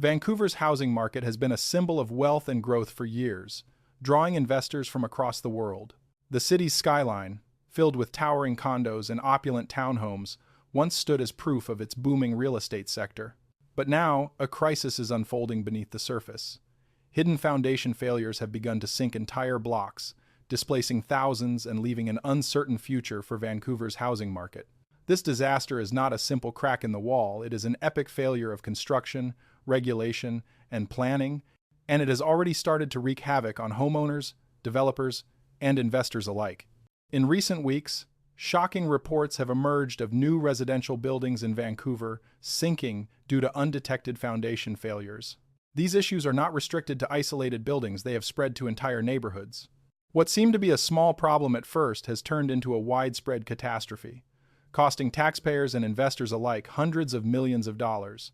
Vancouver's housing market has been a symbol of wealth and growth for years, drawing investors from across the world. The city's skyline, filled with towering condos and opulent townhomes, once stood as proof of its booming real estate sector. But now, a crisis is unfolding beneath the surface. Hidden foundation failures have begun to sink entire blocks, displacing thousands and leaving an uncertain future for Vancouver's housing market. This disaster is not a simple crack in the wall, it is an epic failure of construction, regulation, and planning, and it has already started to wreak havoc on homeowners, developers, and investors alike. In recent weeks, shocking reports have emerged of new residential buildings in Vancouver sinking due to undetected foundation failures. These issues are not restricted to isolated buildings, they have spread to entire neighborhoods. What seemed to be a small problem at first has turned into a widespread catastrophe, costing taxpayers and investors alike hundreds of millions of dollars.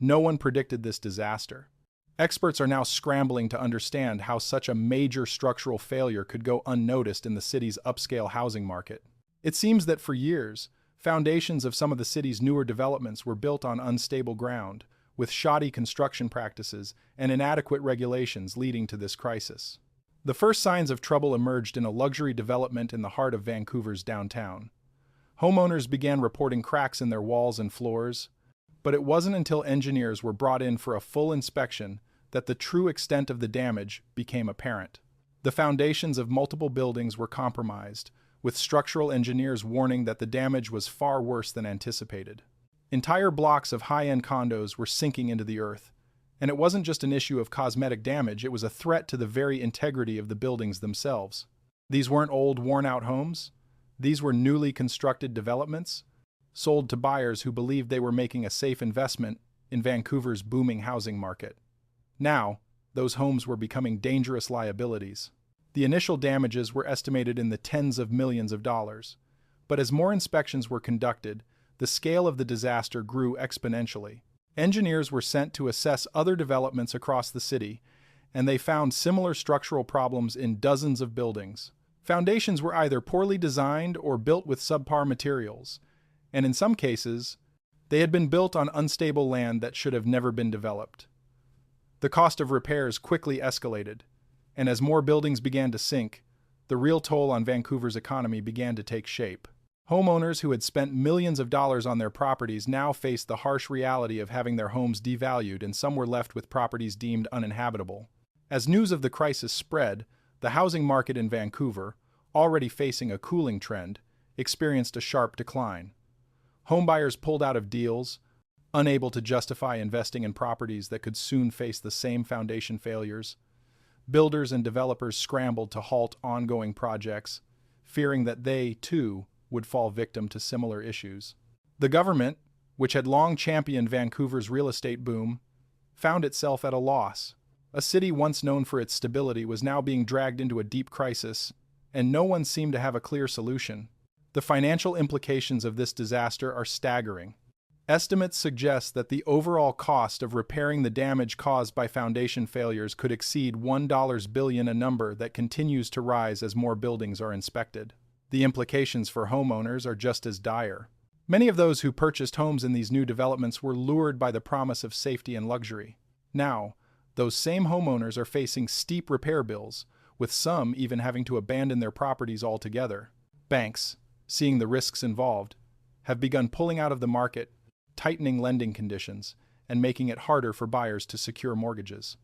No one predicted this disaster. Experts are now scrambling to understand how such a major structural failure could go unnoticed in the city's upscale housing market. It seems that for years, foundations of some of the city's newer developments were built on unstable ground, with shoddy construction practices and inadequate regulations leading to this crisis. The first signs of trouble emerged in a luxury development in the heart of Vancouver's downtown. Homeowners began reporting cracks in their walls and floors, but it wasn't until engineers were brought in for a full inspection that the true extent of the damage became apparent. The foundations of multiple buildings were compromised, with structural engineers warning that the damage was far worse than anticipated. Entire blocks of high-end condos were sinking into the earth, and it wasn't just an issue of cosmetic damage, it was a threat to the very integrity of the buildings themselves. These weren't old, worn-out homes. These were newly constructed developments, sold to buyers who believed they were making a safe investment in Vancouver's booming housing market. Now, those homes were becoming dangerous liabilities. The initial damages were estimated in the tens of millions of dollars, but as more inspections were conducted, the scale of the disaster grew exponentially. Engineers were sent to assess other developments across the city, and they found similar structural problems in dozens of buildings. Foundations were either poorly designed or built with subpar materials, and in some cases, they had been built on unstable land that should have never been developed. The cost of repairs quickly escalated, and as more buildings began to sink, the real toll on Vancouver's economy began to take shape. Homeowners who had spent millions of dollars on their properties now faced the harsh reality of having their homes devalued, and some were left with properties deemed uninhabitable. As news of the crisis spread, the housing market in Vancouver, already facing a cooling trend, experienced a sharp decline. Homebuyers pulled out of deals, unable to justify investing in properties that could soon face the same foundation failures. Builders and developers scrambled to halt ongoing projects, fearing that they, too, would fall victim to similar issues. The government, which had long championed Vancouver's real estate boom, found itself at a loss. A city once known for its stability was now being dragged into a deep crisis, and no one seemed to have a clear solution. The financial implications of this disaster are staggering. Estimates suggest that the overall cost of repairing the damage caused by foundation failures could exceed $1 billion, a number that continues to rise as more buildings are inspected. The implications for homeowners are just as dire. Many of those who purchased homes in these new developments were lured by the promise of safety and luxury. Now, those same homeowners are facing steep repair bills, with some even having to abandon their properties altogether. Banks, seeing the risks involved, have begun pulling out of the market, tightening lending conditions, and making it harder for buyers to secure mortgages.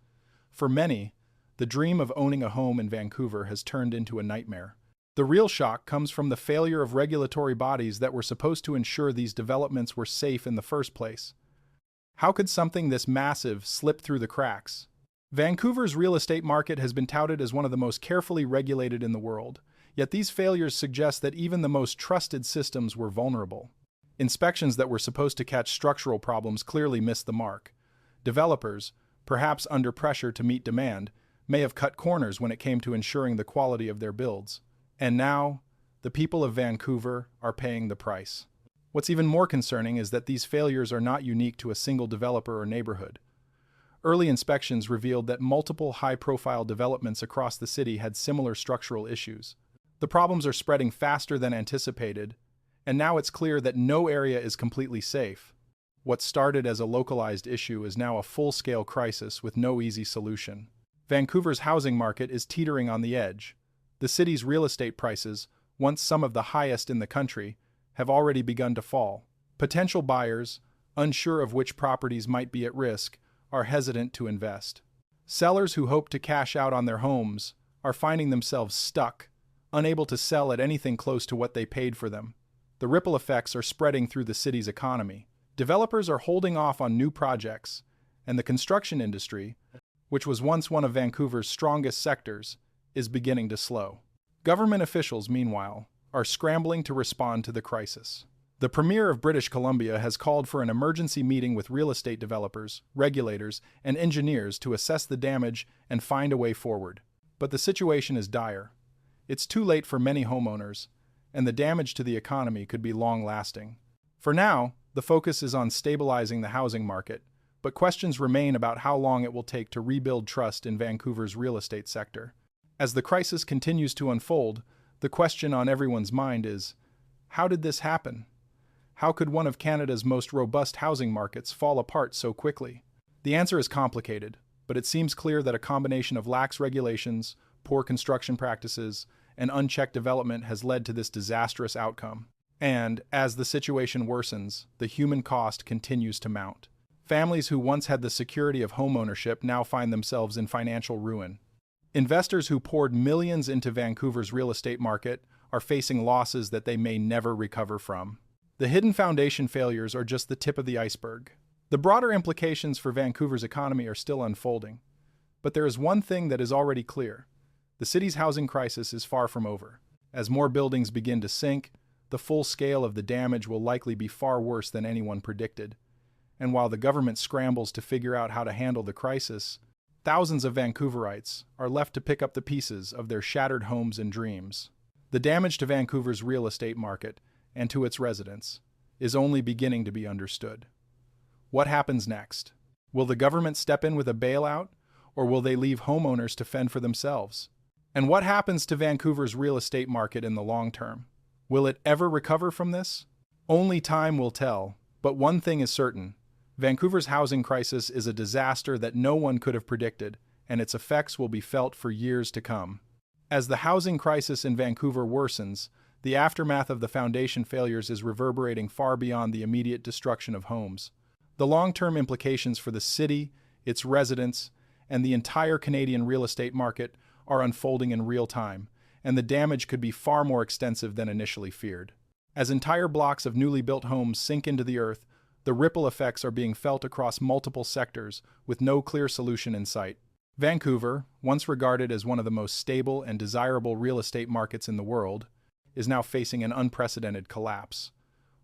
For many, the dream of owning a home in Vancouver has turned into a nightmare. The real shock comes from the failure of regulatory bodies that were supposed to ensure these developments were safe in the first place. How could something this massive slip through the cracks? Vancouver's real estate market has been touted as one of the most carefully regulated in the world, yet these failures suggest that even the most trusted systems were vulnerable. Inspections that were supposed to catch structural problems clearly missed the mark. Developers, perhaps under pressure to meet demand, may have cut corners when it came to ensuring the quality of their builds. And now, the people of Vancouver are paying the price. What's even more concerning is that these failures are not unique to a single developer or neighborhood. Early inspections revealed that multiple high-profile developments across the city had similar structural issues. The problems are spreading faster than anticipated, and now it's clear that no area is completely safe. What started as a localized issue is now a full-scale crisis with no easy solution. Vancouver's housing market is teetering on the edge. The city's real estate prices, once some of the highest in the country, have already begun to fall. Potential buyers, unsure of which properties might be at risk, are hesitant to invest. Sellers who hope to cash out on their homes are finding themselves stuck, unable to sell at anything close to what they paid for them. The ripple effects are spreading through the city's economy. Developers are holding off on new projects, and the construction industry, which was once one of Vancouver's strongest sectors, is beginning to slow. Government officials, meanwhile, are scrambling to respond to the crisis. The Premier of British Columbia has called for an emergency meeting with real estate developers, regulators, and engineers to assess the damage and find a way forward. But the situation is dire. It's too late for many homeowners, and the damage to the economy could be long-lasting. For now, the focus is on stabilizing the housing market, but questions remain about how long it will take to rebuild trust in Vancouver's real estate sector. As the crisis continues to unfold, the question on everyone's mind is, how did this happen? How could one of Canada's most robust housing markets fall apart so quickly? The answer is complicated, but it seems clear that a combination of lax regulations, poor construction practices, and unchecked development has led to this disastrous outcome. And, as the situation worsens, the human cost continues to mount. Families who once had the security of homeownership now find themselves in financial ruin. Investors who poured millions into Vancouver's real estate market are facing losses that they may never recover from. The hidden foundation failures are just the tip of the iceberg. The broader implications for Vancouver's economy are still unfolding. But there is one thing that is already clear. The city's housing crisis is far from over. As more buildings begin to sink, the full scale of the damage will likely be far worse than anyone predicted. And while the government scrambles to figure out how to handle the crisis, thousands of Vancouverites are left to pick up the pieces of their shattered homes and dreams. The damage to Vancouver's real estate market and to its residents is only beginning to be understood. What happens next? Will the government step in with a bailout, or will they leave homeowners to fend for themselves? And what happens to Vancouver's real estate market in the long term? Will it ever recover from this? Only time will tell, but one thing is certain. Vancouver's housing crisis is a disaster that no one could have predicted, and its effects will be felt for years to come. As the housing crisis in Vancouver worsens, the aftermath of the foundation failures is reverberating far beyond the immediate destruction of homes. The long-term implications for the city, its residents, and the entire Canadian real estate market are unfolding in real time, and the damage could be far more extensive than initially feared. As entire blocks of newly built homes sink into the earth, the ripple effects are being felt across multiple sectors with no clear solution in sight. Vancouver, once regarded as one of the most stable and desirable real estate markets in the world, is now facing an unprecedented collapse.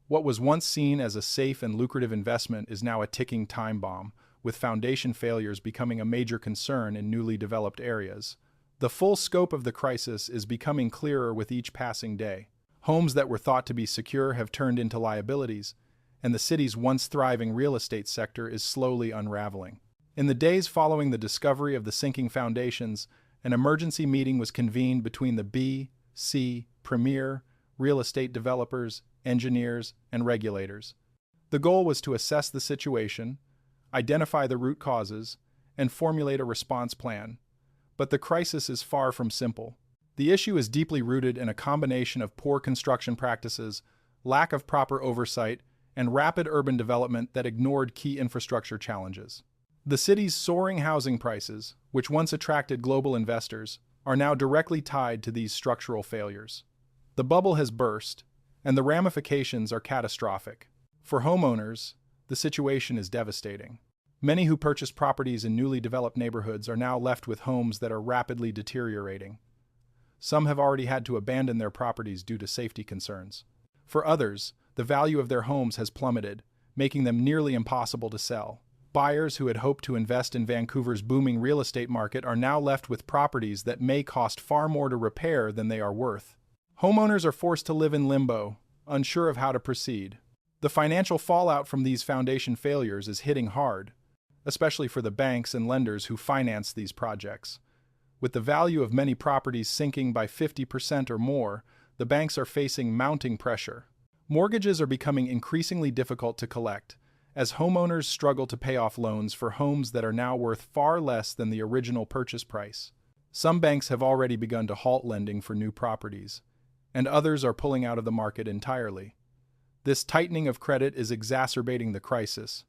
What was once seen as a safe and lucrative investment is now a ticking time bomb, with foundation failures becoming a major concern in newly developed areas. The full scope of the crisis is becoming clearer with each passing day. Homes that were thought to be secure have turned into liabilities, and the city's once thriving real estate sector is slowly unraveling. In the days following the discovery of the sinking foundations, an emergency meeting was convened between the B.C. Premier, real estate developers, engineers, and regulators. The goal was to assess the situation, identify the root causes, and formulate a response plan. But the crisis is far from simple. The issue is deeply rooted in a combination of poor construction practices, lack of proper oversight, and rapid urban development that ignored key infrastructure challenges. The city's soaring housing prices, which once attracted global investors, are now directly tied to these structural failures. The bubble has burst, and the ramifications are catastrophic. For homeowners, the situation is devastating. Many who purchased properties in newly developed neighborhoods are now left with homes that are rapidly deteriorating. Some have already had to abandon their properties due to safety concerns. For others, the value of their homes has plummeted, making them nearly impossible to sell. Buyers who had hoped to invest in Vancouver's booming real estate market are now left with properties that may cost far more to repair than they are worth. Homeowners are forced to live in limbo, unsure of how to proceed. The financial fallout from these foundation failures is hitting hard, especially for the banks and lenders who finance these projects. With the value of many properties sinking by 50% or more, the banks are facing mounting pressure. Mortgages are becoming increasingly difficult to collect, as homeowners struggle to pay off loans for homes that are now worth far less than the original purchase price. Some banks have already begun to halt lending for new properties, and others are pulling out of the market entirely. This tightening of credit is exacerbating the crisis,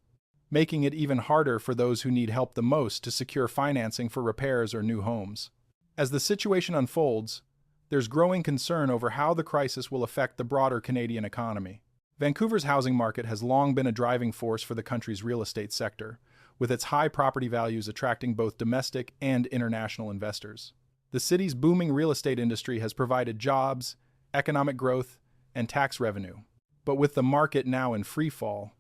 making it even harder for those who need help the most to secure financing for repairs or new homes. As the situation unfolds, there's growing concern over how the crisis will affect the broader Canadian economy. Vancouver's housing market has long been a driving force for the country's real estate sector, with its high property values attracting both domestic and international investors. The city's booming real estate industry has provided jobs, economic growth, and tax revenue. But with the market now in free fall,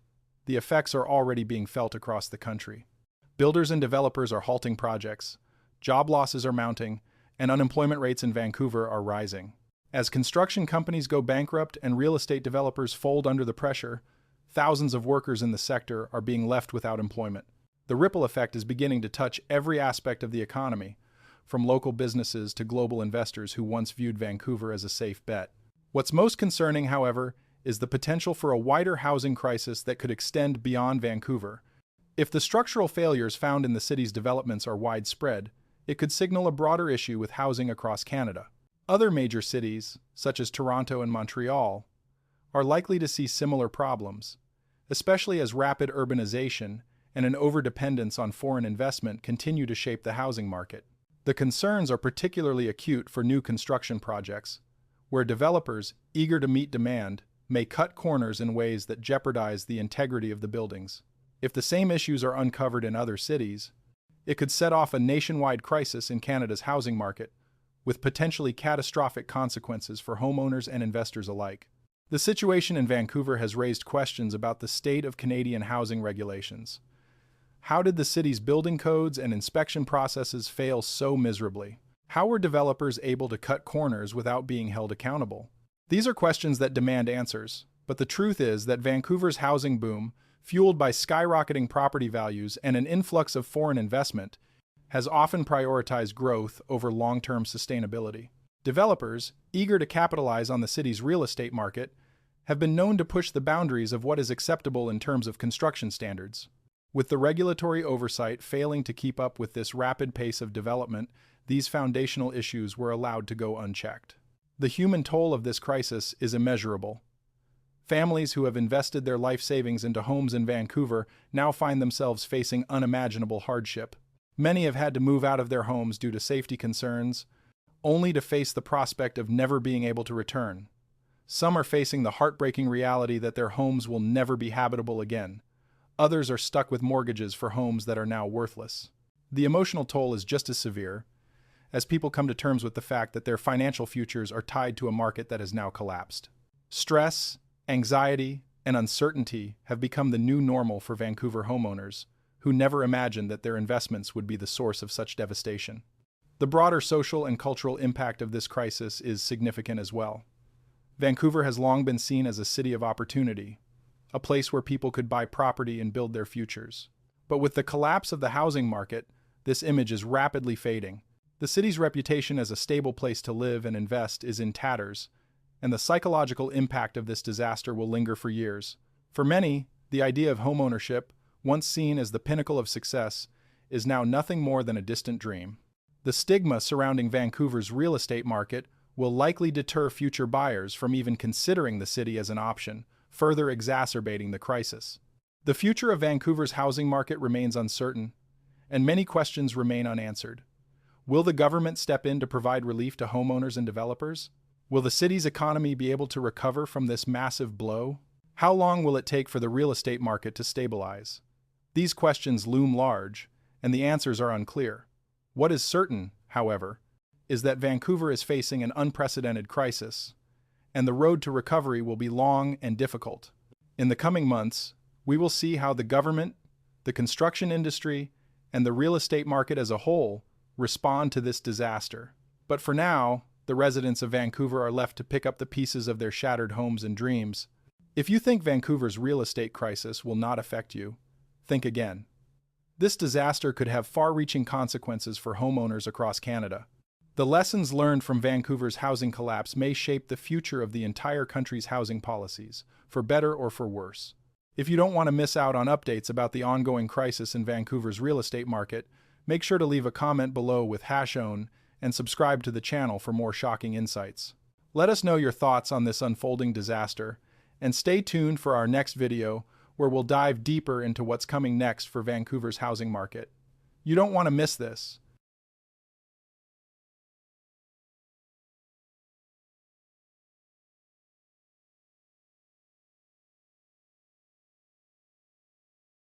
the effects are already being felt across the country. Builders and developers are halting projects, job losses are mounting, and unemployment rates in Vancouver are rising. As construction companies go bankrupt and real estate developers fold under the pressure, thousands of workers in the sector are being left without employment. The ripple effect is beginning to touch every aspect of the economy, from local businesses to global investors who once viewed Vancouver as a safe bet. What's most concerning, however, is the potential for a wider housing crisis that could extend beyond Vancouver. If the structural failures found in the city's developments are widespread, it could signal a broader issue with housing across Canada. Other major cities, such as Toronto and Montreal, are likely to see similar problems, especially as rapid urbanization and an overdependence on foreign investment continue to shape the housing market. The concerns are particularly acute for new construction projects, where developers, eager to meet demand, may cut corners in ways that jeopardize the integrity of the buildings. If the same issues are uncovered in other cities, it could set off a nationwide crisis in Canada's housing market, with potentially catastrophic consequences for homeowners and investors alike. The situation in Vancouver has raised questions about the state of Canadian housing regulations. How did the city's building codes and inspection processes fail so miserably? How were developers able to cut corners without being held accountable? These are questions that demand answers, but the truth is that Vancouver's housing boom, fueled by skyrocketing property values and an influx of foreign investment, has often prioritized growth over long-term sustainability. Developers, eager to capitalize on the city's real estate market, have been known to push the boundaries of what is acceptable in terms of construction standards. With the regulatory oversight failing to keep up with this rapid pace of development, these foundational issues were allowed to go unchecked. The human toll of this crisis is immeasurable. Families who have invested their life savings into homes in Vancouver now find themselves facing unimaginable hardship. Many have had to move out of their homes due to safety concerns, only to face the prospect of never being able to return. Some are facing the heartbreaking reality that their homes will never be habitable again. Others are stuck with mortgages for homes that are now worthless. The emotional toll is just as severe, as people come to terms with the fact that their financial futures are tied to a market that has now collapsed. Stress, anxiety, and uncertainty have become the new normal for Vancouver homeowners, who never imagined that their investments would be the source of such devastation. The broader social and cultural impact of this crisis is significant as well. Vancouver has long been seen as a city of opportunity, a place where people could buy property and build their futures. But with the collapse of the housing market, this image is rapidly fading. The city's reputation as a stable place to live and invest is in tatters, and the psychological impact of this disaster will linger for years. For many, the idea of homeownership, once seen as the pinnacle of success, is now nothing more than a distant dream. The stigma surrounding Vancouver's real estate market will likely deter future buyers from even considering the city as an option, further exacerbating the crisis. The future of Vancouver's housing market remains uncertain, and many questions remain unanswered. Will the government step in to provide relief to homeowners and developers? Will the city's economy be able to recover from this massive blow? How long will it take for the real estate market to stabilize? These questions loom large, and the answers are unclear. What is certain, however, is that Vancouver is facing an unprecedented crisis, and the road to recovery will be long and difficult. In the coming months, we will see how the government, the construction industry, and the real estate market as a whole respond to this disaster. But for now, the residents of Vancouver are left to pick up the pieces of their shattered homes and dreams. If you think Vancouver's real estate crisis will not affect you, think again. This disaster could have far-reaching consequences for homeowners across Canada. The lessons learned from Vancouver's housing collapse may shape the future of the entire country's housing policies, for better or for worse. If you don't want to miss out on updates about the ongoing crisis in Vancouver's real estate market, make sure to leave a comment below with #own and subscribe to the channel for more shocking insights. Let us know your thoughts on this unfolding disaster, and stay tuned for our next video where we'll dive deeper into what's coming next for Vancouver's housing market. You don't want to miss this.